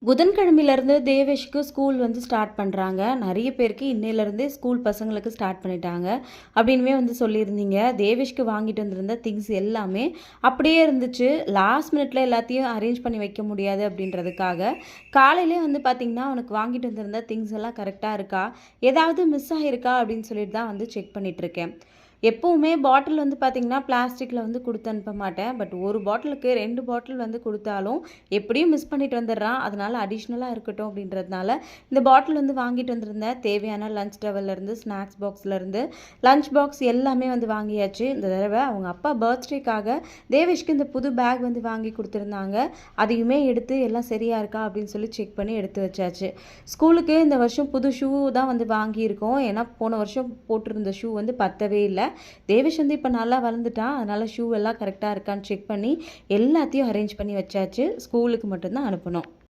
புதன்கிழமையிலேருந்து தேவேஷ்க்கு school start பண்ணுறாங்க. நிறைய பேருக்கு இன்னையிலேருந்தே ஸ்கூல் பசங்களுக்கு ஸ்டார்ட் பண்ணிட்டாங்க அப்படின்னுமே சொல்லியிருந்தீங்க. தேவேஷ்க்கு வாங்கிட்டு வந்திருந்த திங்ஸ் எல்லாமே அப்படியே இருந்துச்சு. லாஸ்ட் மினிட்ல எல்லாத்தையும் அரேஞ்ச் பண்ணி வைக்க முடியாது அப்படின்றதுக்காக காலையிலே பார்த்தீங்கன்னா அவனுக்கு வாங்கிட்டு வந்திருந்த திங்ஸ் எல்லாம் கரெக்டாக இருக்கா, ஏதாவது மிஸ் ஆகிருக்கா அப்படின்னு சொல்லிட்டு தான் செக் பண்ணிகிட்ருக்கேன். எப்போவுமே பாட்டில் பார்த்தீங்கன்னா பிளாஸ்டிக்கில் கொடுத்து அனுப்ப மாட்டேன். பட் ஒரு பாட்டிலுக்கு 2 பாட்டில் கொடுத்தாலும் எப்படியும் மிஸ் பண்ணிட்டு வந்துடுறான். அதனால் அடிஷ்னலாக இருக்கட்டும் அப்படின்றதுனால இந்த பாட்டில் வாங்கிட்டு வந்திருந்தேன். தேவையான லஞ்ச் டவல்லேருந்து ஸ்நாக்ஸ் பாக்ஸ்லேருந்து லஞ்ச் பாக்ஸ் எல்லாமே வாங்கியாச்சு. இந்த தடவை அவங்க அப்பா பர்த்டேக்காக தேவேஷ்க்கு இந்த புது பேக் வாங்கி கொடுத்துருந்தாங்க. அதையுமே எடுத்து எல்லாம் சரியாக இருக்கா அப்படின்னு சொல்லி செக் பண்ணி எடுத்து வச்சாச்சு. ஸ்கூலுக்கு இந்த வருஷம் புது ஷூ தான் வாங்கியிருக்கோம். ஏன்னா போன வருஷம் போட்டிருந்த ஷூ பத்தவே இல்லை. தேவேஷ் இப்போ நல்லா வளர்ந்துட்டான். அதனால் ஷூ எல்லாம் கரெக்டாக இருக்கான்னு செக் பண்ணி எல்லாத்தையும் அரேஞ்ச் பண்ணி வச்சாச்சு. ஸ்கூலுக்கு மட்டும்தான் அனுப்பணும்.